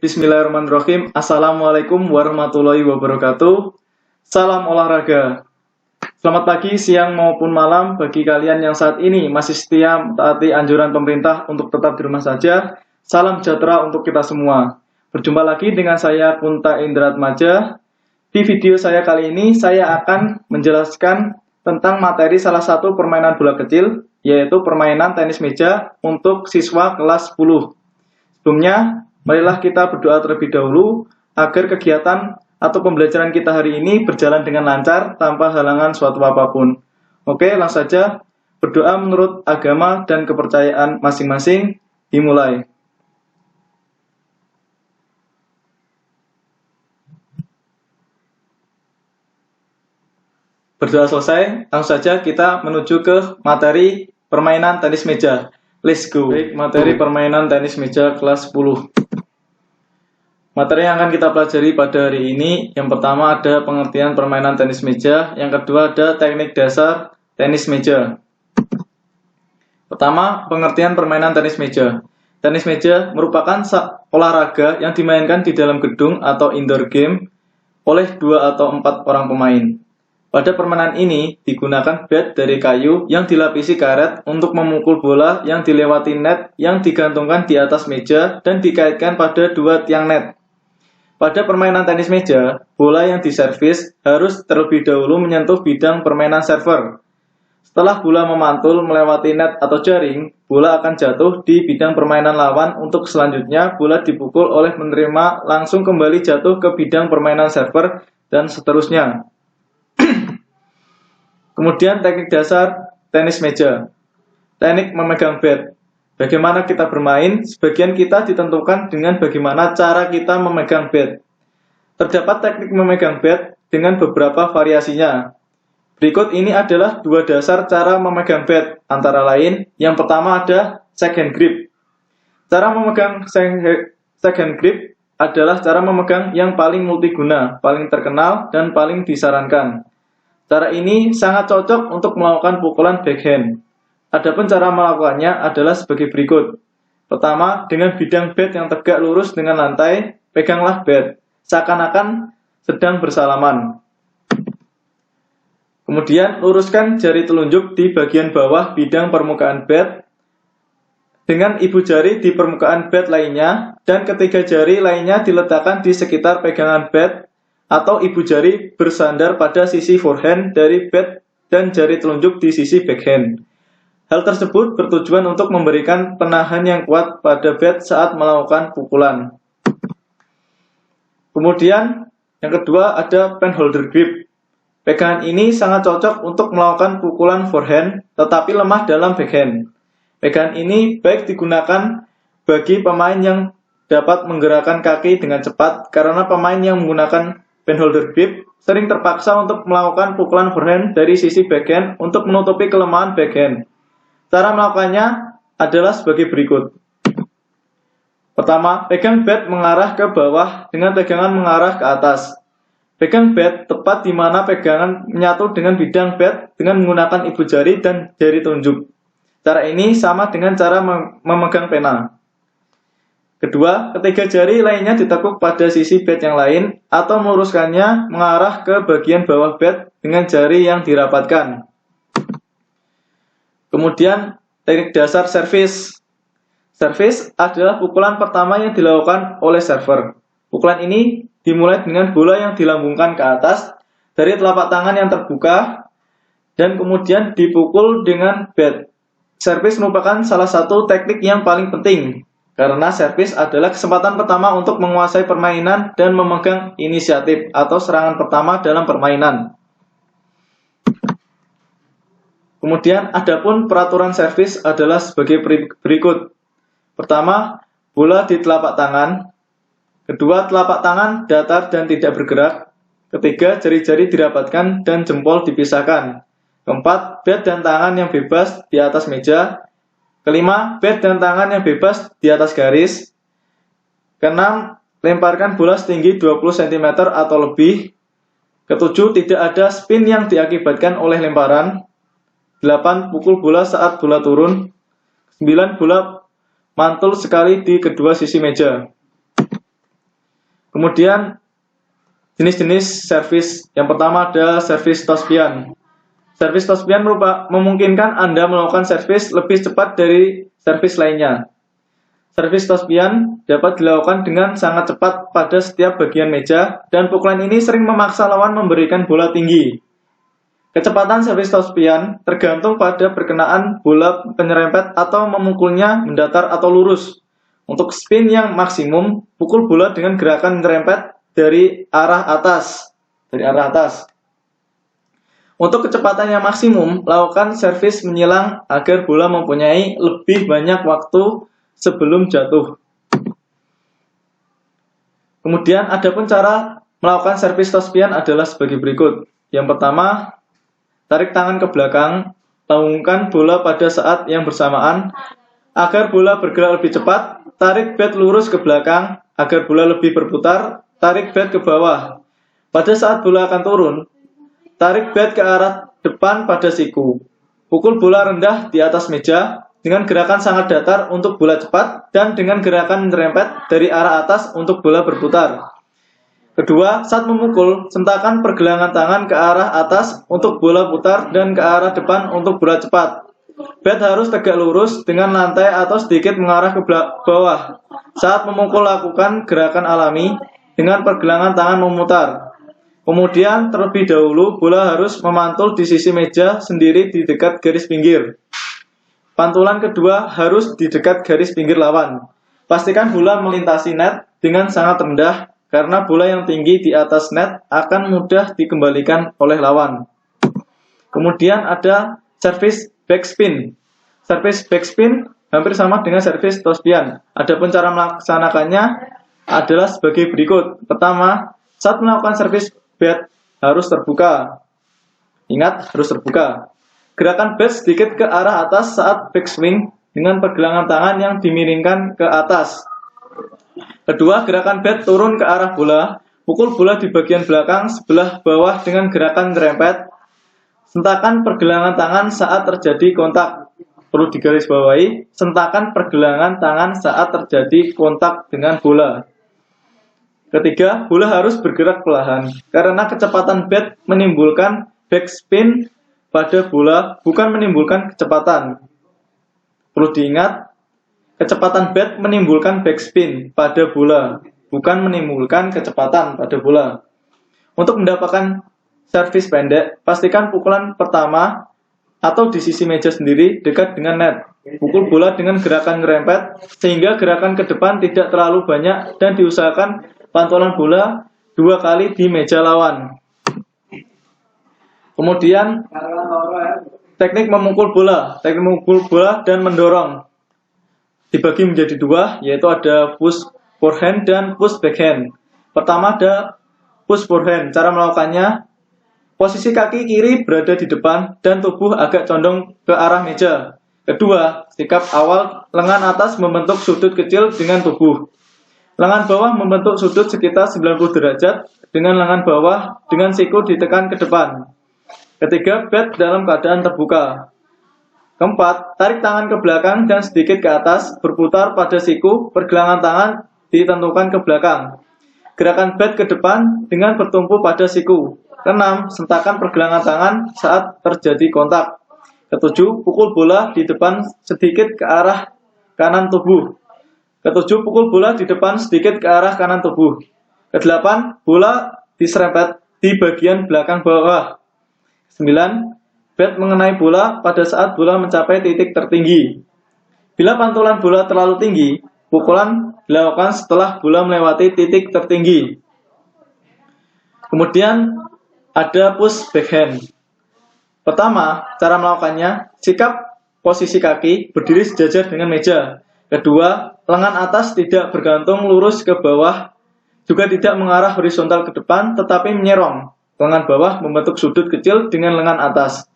Bismillahirrahmanirrahim. Assalamualaikum warahmatullahi wabarakatuh. Salam olahraga. Selamat pagi, siang maupun malam bagi kalian yang saat ini masih setia mentaati anjuran pemerintah untuk tetap di rumah saja. Salam sejahtera untuk kita semua. Berjumpa lagi dengan saya Punta Indratmaja. Di video saya kali ini saya akan menjelaskan tentang materi salah satu permainan bola kecil, yaitu permainan tenis meja untuk siswa kelas 10. Sebelumnya, marilah kita berdoa terlebih dahulu agar kegiatan atau pembelajaran kita hari ini berjalan dengan lancar tanpa halangan suatu apapun. Oke, langsung saja berdoa menurut agama dan kepercayaan masing-masing. Dimulai. Berdoa selesai, langsung saja kita menuju ke materi permainan tenis meja. Let's go. Baik, materi permainan tenis meja kelas 10. Materi yang akan kita pelajari pada hari ini, yang pertama ada pengertian permainan tenis meja, yang kedua ada teknik dasar tenis meja. Pertama, pengertian permainan tenis meja. Tenis meja merupakan olahraga yang dimainkan di dalam gedung atau indoor game oleh 2 atau 4 orang pemain. Pada permainan ini digunakan bat dari kayu yang dilapisi karet untuk memukul bola yang dilewati net yang digantungkan di atas meja dan dikaitkan pada 2 tiang net. Pada permainan tenis meja, bola yang diservis harus terlebih dahulu menyentuh bidang permainan server. Setelah bola memantul melewati net atau jaring, bola akan jatuh di bidang permainan lawan untuk selanjutnya bola dipukul oleh penerima langsung kembali jatuh ke bidang permainan server dan seterusnya. Kemudian teknik dasar tenis meja. Teknik memegang bat. Bagaimana kita bermain, sebagian kita ditentukan dengan bagaimana cara kita memegang bat. Terdapat teknik memegang bat dengan beberapa variasinya. Berikut ini adalah 2 dasar cara memegang bat, antara lain, yang pertama ada second grip. Cara memegang second grip adalah cara memegang yang paling multiguna, paling terkenal, dan paling disarankan. Cara ini sangat cocok untuk melakukan pukulan backhand. Adapun cara melakukannya adalah sebagai berikut. Pertama, dengan bidang bat yang tegak lurus dengan lantai, peganglah bat, seakan-akan sedang bersalaman. Kemudian, luruskan jari telunjuk di bagian bawah bidang permukaan bat, dengan ibu jari di permukaan bat lainnya, dan ketiga jari lainnya diletakkan di sekitar pegangan bat, atau ibu jari bersandar pada sisi forehand dari bat dan jari telunjuk di sisi backhand. Hal tersebut bertujuan untuk memberikan penahan yang kuat pada bat saat melakukan pukulan. Kemudian, yang kedua ada penholder grip. Pegangan ini sangat cocok untuk melakukan pukulan forehand, tetapi lemah dalam backhand. Pegangan ini baik digunakan bagi pemain yang dapat menggerakkan kaki dengan cepat, karena pemain yang menggunakan penholder grip sering terpaksa untuk melakukan pukulan forehand dari sisi backhand untuk menutupi kelemahan backhand. Cara melakukannya adalah sebagai berikut. Pertama, pegang bat mengarah ke bawah dengan pegangan mengarah ke atas. Pegang bat tepat di mana pegangan menyatu dengan bidang bat dengan menggunakan ibu jari dan jari telunjuk. Cara ini sama dengan cara memegang pena. Kedua, ketiga jari lainnya ditekuk pada sisi bat yang lain atau meluruskannya mengarah ke bagian bawah bat dengan jari yang dirapatkan. Kemudian, teknik dasar servis. Servis adalah pukulan pertama yang dilakukan oleh server. Pukulan ini dimulai dengan bola yang dilambungkan ke atas dari telapak tangan yang terbuka dan kemudian dipukul dengan bat. Servis merupakan salah satu teknik yang paling penting, karena servis adalah kesempatan pertama untuk menguasai permainan dan memegang inisiatif atau serangan pertama dalam permainan. Kemudian, adapun peraturan servis adalah sebagai berikut. Pertama, bola di telapak tangan. Kedua, telapak tangan datar dan tidak bergerak. Ketiga, jari-jari dirapatkan dan jempol dipisahkan. Keempat, bat dan tangan yang bebas di atas meja. Kelima, bat dan tangan yang bebas di atas garis. Keenam, lemparkan bola setinggi 20 cm atau lebih. Ketujuh, tidak ada spin yang diakibatkan oleh lemparan. 8, pukul bola saat bola turun. 9, bola mantul sekali di kedua sisi meja. Kemudian jenis-jenis servis. Yang pertama ada servis Tospian. Servis Tospian memungkinkan Anda melakukan servis lebih cepat dari servis lainnya. Servis Tospian dapat dilakukan dengan sangat cepat pada setiap bagian meja, dan pukulan ini sering memaksa lawan memberikan bola tinggi. Kecepatan servis Tospian tergantung pada perkenaan bola penyerempet atau memukulnya mendatar atau lurus. Untuk spin yang maksimum, pukul bola dengan gerakan menyerempet dari arah atas. Untuk kecepatan yang maksimum, lakukan servis menyilang agar bola mempunyai lebih banyak waktu sebelum jatuh. Kemudian adapun cara melakukan servis Tospian adalah sebagai berikut. Yang pertama, tarik tangan ke belakang, laungkan bola pada saat yang bersamaan. Agar bola bergerak lebih cepat, tarik bat lurus ke belakang. Agar bola lebih berputar, tarik bat ke bawah. Pada saat bola akan turun, tarik bat ke arah depan pada siku. Pukul bola rendah di atas meja dengan gerakan sangat datar untuk bola cepat dan dengan gerakan menyerempet dari arah atas untuk bola berputar. Kedua, saat memukul, sentakan pergelangan tangan ke arah atas untuk bola putar dan ke arah depan untuk bola cepat. Bat harus tegak lurus dengan lantai atau sedikit mengarah ke bawah. Saat memukul, lakukan gerakan alami dengan pergelangan tangan memutar. Kemudian, terlebih dahulu, bola harus memantul di sisi meja sendiri di dekat garis pinggir. Pantulan kedua harus di dekat garis pinggir lawan. Pastikan bola melintasi net dengan sangat rendah, karena bola yang tinggi di atas net akan mudah dikembalikan oleh lawan. Kemudian ada servis backspin. Servis backspin hampir sama dengan servis Tospian. Adapun cara melaksanakannya adalah sebagai berikut. Pertama, saat melakukan servis bat harus terbuka. Ingat, harus terbuka. Gerakan bat sedikit ke arah atas saat backswing dengan pergelangan tangan yang dimiringkan ke atas. Kedua, gerakan bat turun ke arah bola. Pukul bola di bagian belakang sebelah bawah dengan gerakan nyerempet. Sentakan pergelangan tangan saat terjadi kontak. Perlu digarisbawahi, sentakan pergelangan tangan saat terjadi kontak dengan bola. Ketiga, bola harus bergerak perlahan. Karena kecepatan bat menimbulkan backspin pada bola, bukan menimbulkan kecepatan. Perlu diingat, kecepatan bat menimbulkan backspin pada bola, bukan menimbulkan kecepatan pada bola. Untuk mendapatkan servis pendek, pastikan pukulan pertama atau di sisi meja sendiri dekat dengan net. Pukul bola dengan gerakan ngerempet, sehingga gerakan ke depan tidak terlalu banyak dan diusahakan pantulan bola 2 kali di meja lawan. Kemudian teknik memukul bola dan mendorong dibagi menjadi 2, yaitu ada push forehand dan push backhand. Pertama ada push forehand. Cara melakukannya, posisi kaki kiri berada di depan dan tubuh agak condong ke arah meja. Kedua, sikap awal lengan atas membentuk sudut kecil dengan tubuh. Lengan bawah membentuk sudut sekitar 90 derajat dengan lengan bawah dengan siku ditekan ke depan. Ketiga, bat dalam keadaan terbuka. Keempat, tarik tangan ke belakang dan sedikit ke atas, berputar pada siku, pergelangan tangan ditentukan ke belakang. Gerakan bat ke depan dengan bertumpu pada siku. Keenam, sentakan pergelangan tangan saat terjadi kontak. Ketujuh, pukul bola di depan sedikit ke arah kanan tubuh. Ketujuh, pukul bola di depan sedikit ke arah kanan tubuh. Kedelapan, bola diserempet di bagian belakang bawah. 9. Bat mengenai bola pada saat bola mencapai titik tertinggi. Bila pantulan bola terlalu tinggi, pukulan dilakukan setelah bola melewati titik tertinggi. Kemudian ada push backhand. Pertama, cara melakukannya, sikap posisi kaki berdiri sejajar dengan meja. Kedua, lengan atas tidak bergantung lurus ke bawah, juga tidak mengarah horizontal ke depan, tetapi menyerong. Lengan bawah membentuk sudut kecil dengan lengan atas.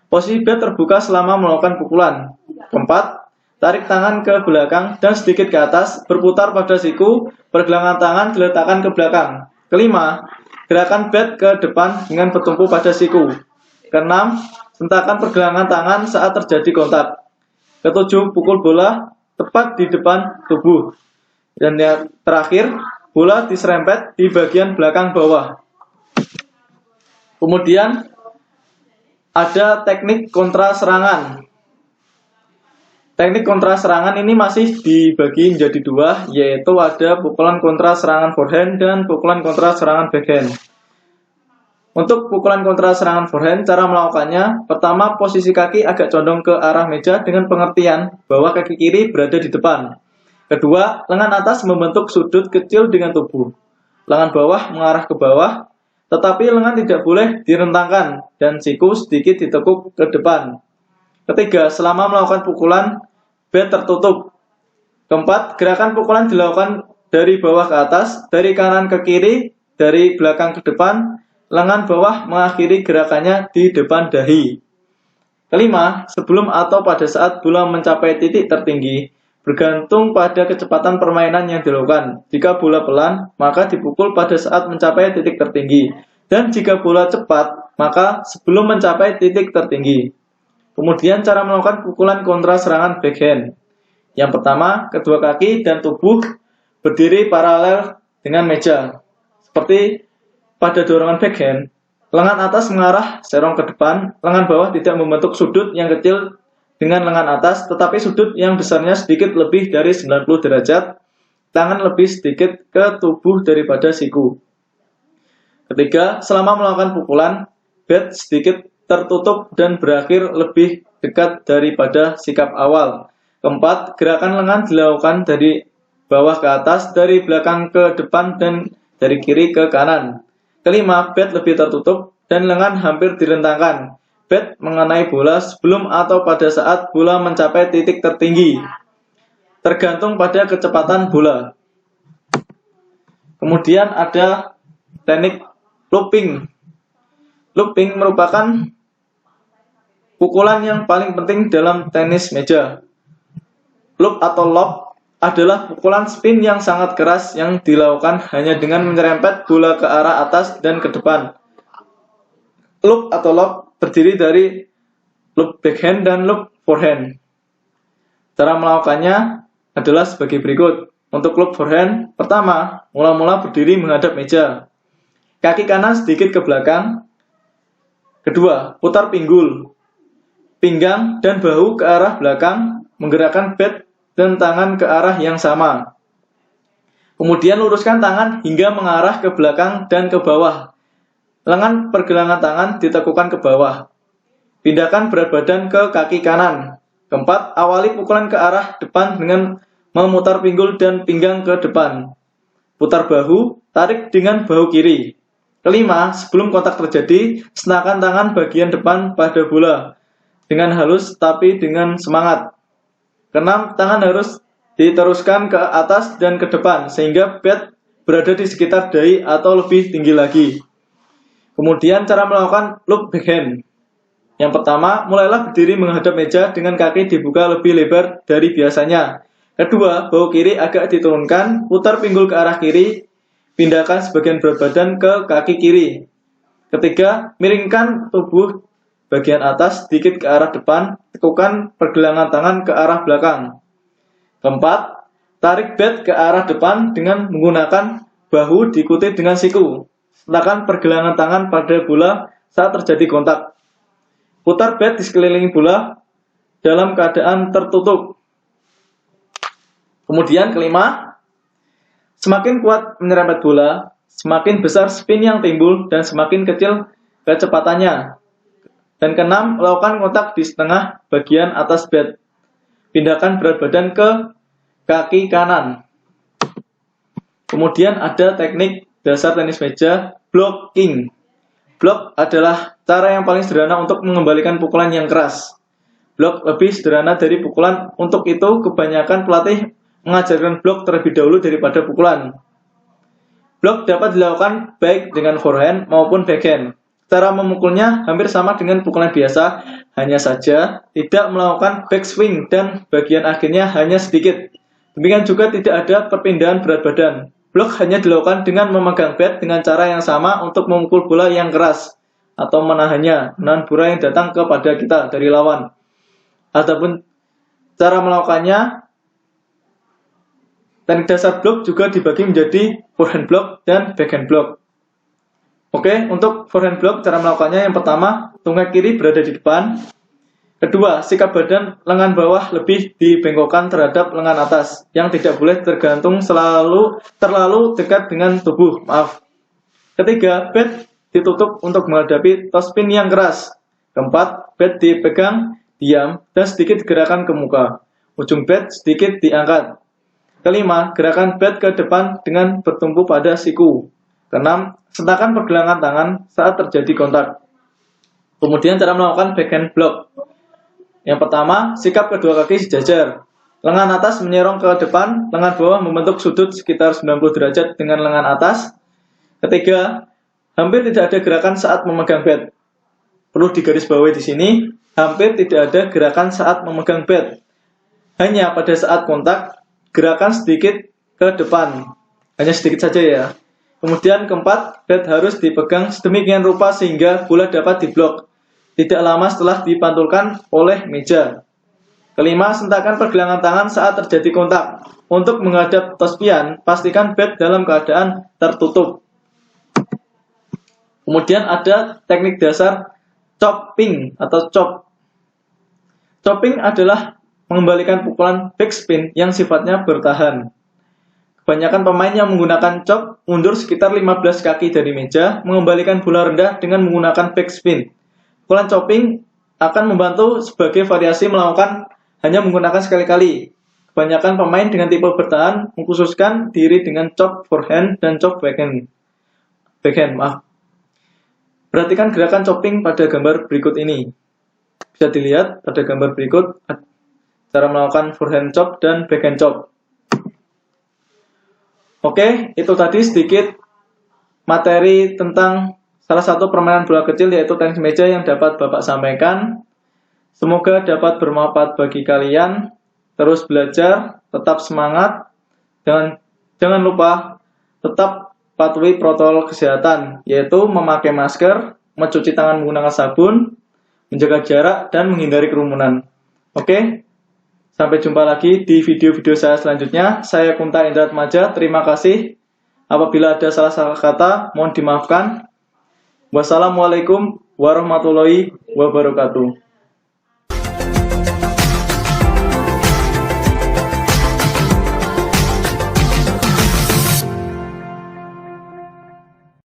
Posisi bat terbuka selama melakukan pukulan. Keempat, tarik tangan ke belakang dan sedikit ke atas, berputar pada siku, pergelangan tangan diletakkan ke belakang. Kelima, gerakan bat ke depan dengan bertumpu pada siku. Keenam, sentakan pergelangan tangan saat terjadi kontak. Ketujuh, pukul bola tepat di depan tubuh. Dan yang terakhir, bola diserempet di bagian belakang bawah. Kemudian ada teknik kontra serangan. Teknik kontra serangan ini masih dibagi menjadi dua, yaitu ada pukulan kontra serangan forehand dan pukulan kontra serangan backhand. Untuk pukulan kontra serangan forehand, cara melakukannya, pertama posisi kaki agak condong ke arah meja dengan pengertian bahwa kaki kiri berada di depan. Kedua, lengan atas membentuk sudut kecil dengan tubuh. Lengan bawah mengarah ke bawah, tetapi lengan tidak boleh direntangkan dan siku sedikit ditekuk ke depan. Ketiga, selama melakukan pukulan, bat tertutup. Keempat, gerakan pukulan dilakukan dari bawah ke atas, dari kanan ke kiri, dari belakang ke depan. Lengan bawah mengakhiri gerakannya di depan dahi. Kelima, sebelum atau pada saat bola mencapai titik tertinggi, bergantung pada kecepatan permainan yang dilakukan. Jika bola pelan, maka dipukul pada saat mencapai titik tertinggi. Dan jika bola cepat, maka sebelum mencapai titik tertinggi. Kemudian cara melakukan pukulan kontra serangan backhand. Yang pertama, kedua kaki dan tubuh berdiri paralel dengan meja. Seperti pada dorongan backhand, lengan atas mengarah serong ke depan, lengan bawah tidak membentuk sudut yang kecil dengan lengan atas, tetapi sudut yang besarnya sedikit lebih dari 90 derajat, tangan lebih sedikit ke tubuh daripada siku. Ketiga, selama melakukan pukulan, bat sedikit tertutup dan berakhir lebih dekat daripada sikap awal. Keempat, gerakan lengan dilakukan dari bawah ke atas, dari belakang ke depan, dan dari kiri ke kanan. Kelima, bat lebih tertutup dan lengan hampir direntangkan. Bat mengenai bola sebelum atau pada saat bola mencapai titik tertinggi, tergantung pada kecepatan bola. Kemudian ada teknik looping. Looping merupakan pukulan yang paling penting dalam tenis meja. Loop atau lob adalah pukulan spin yang sangat keras yang dilakukan hanya dengan menyerempet bola ke arah atas dan ke depan. Loop atau lob terdiri dari loop backhand dan loop forehand. Cara melakukannya adalah sebagai berikut. Untuk loop forehand, pertama, mula-mula berdiri menghadap meja. Kaki kanan sedikit ke belakang. Kedua, putar pinggul, pinggang dan bahu ke arah belakang, menggerakkan bat dan tangan ke arah yang sama. Kemudian luruskan tangan hingga mengarah ke belakang dan ke bawah. Lengan pergelangan tangan ditekukan ke bawah. Pindahkan berat badan ke kaki kanan. Keempat, awali pukulan ke arah depan dengan memutar pinggul dan pinggang ke depan. Putar bahu, tarik dengan bahu kiri. Kelima, sebelum kontak terjadi, senakan tangan bagian depan pada bola dengan halus tapi dengan semangat. Keenam, tangan harus diteruskan ke atas dan ke depan sehingga bat berada di sekitar dahi atau lebih tinggi lagi. Kemudian cara melakukan loop backhand. Yang pertama, mulailah berdiri menghadap meja dengan kaki dibuka lebih lebar dari biasanya. Kedua, bahu kiri agak diturunkan, putar pinggul ke arah kiri, pindahkan sebagian berat badan ke kaki kiri. Ketiga, miringkan tubuh bagian atas sedikit ke arah depan, tekukan pergelangan tangan ke arah belakang. Keempat, tarik bat ke arah depan dengan menggunakan bahu diikuti dengan siku. Letakkan pergelangan tangan pada bola saat terjadi kontak. Putar bat di sekeliling bola dalam keadaan tertutup. Kemudian kelima, semakin kuat menyerempet bola, semakin besar spin yang timbul dan semakin kecil kecepatannya. Dan keenam, lakukan kontak di setengah bagian atas bat. Pindahkan berat badan ke kaki kanan. Kemudian ada teknik dasar tenis meja, blocking. Block adalah cara yang paling sederhana untuk mengembalikan pukulan yang keras. Block lebih sederhana dari pukulan, untuk itu kebanyakan pelatih mengajarkan block terlebih dahulu daripada pukulan. Block dapat dilakukan baik dengan forehand maupun backhand. Cara memukulnya hampir sama dengan pukulan biasa, hanya saja tidak melakukan backswing dan bagian akhirnya hanya sedikit. Demikian juga tidak ada perpindahan berat badan. Blok hanya dilakukan dengan memegang bat dengan cara yang sama untuk memukul bola yang keras atau menahan bola yang datang kepada kita dari lawan. Ataupun cara melakukannya Teknik dasar blok juga dibagi menjadi forehand block dan backhand block. Oke, untuk forehand block cara melakukannya yang pertama, tungkai kiri berada di depan. Kedua, sikap badan lengan bawah lebih dibengkokkan terhadap lengan atas yang tidak boleh tergantung terlalu dekat dengan tubuh. Ketiga, bat ditutup untuk menghadapi topspin yang keras. Keempat, bat dipegang diam dan sedikit digerakkan ke muka. Ujung bat sedikit diangkat. Kelima, gerakan bat ke depan dengan bertumpu pada siku. Keenam, sentakan pergelangan tangan saat terjadi kontak. Kemudian cara melakukan backhand block. Yang pertama, sikap kedua kaki sejajar. Lengan atas menyerong ke depan, lengan bawah membentuk sudut sekitar 90 derajat dengan lengan atas. Ketiga, hampir tidak ada gerakan saat memegang bat. Perlu digarisbawahi di sini, hampir tidak ada gerakan saat memegang bat. Hanya pada saat kontak, gerakan sedikit ke depan. Hanya sedikit saja ya. Kemudian keempat, bat harus dipegang sedemikian rupa sehingga bola dapat diblok tidak lama setelah dipantulkan oleh meja. Kelima, sentakan pergelangan tangan saat terjadi kontak. Untuk menghadap tospian, pastikan bat dalam keadaan tertutup. Kemudian ada teknik dasar chopping atau chop. Chopping adalah mengembalikan pukulan backspin yang sifatnya bertahan. Kebanyakan pemain yang menggunakan chop mundur sekitar 15 kaki dari meja, mengembalikan bola rendah dengan menggunakan backspin. Pukulan chopping akan membantu sebagai variasi melakukan hanya menggunakan sekali-kali. Kebanyakan pemain dengan tipe bertahan mengkhususkan diri dengan chop forehand dan chop backhand. Perhatikan gerakan chopping pada gambar berikut ini. Bisa dilihat pada gambar berikut cara melakukan forehand chop dan backhand chop. Oke, itu tadi sedikit materi tentang salah satu permainan bola kecil yaitu tenis meja yang dapat Bapak sampaikan. Semoga dapat bermanfaat bagi kalian. Terus belajar, tetap semangat, dan jangan lupa tetap patuhi protokol kesehatan, yaitu memakai masker, mencuci tangan menggunakan sabun, menjaga jarak, dan menghindari kerumunan. Oke, sampai jumpa lagi di video-video saya selanjutnya. Saya Kunta Indra Atmaja, terima kasih. Apabila ada salah kata, mohon dimaafkan. Wassalamualaikum warahmatullahi wabarakatuh.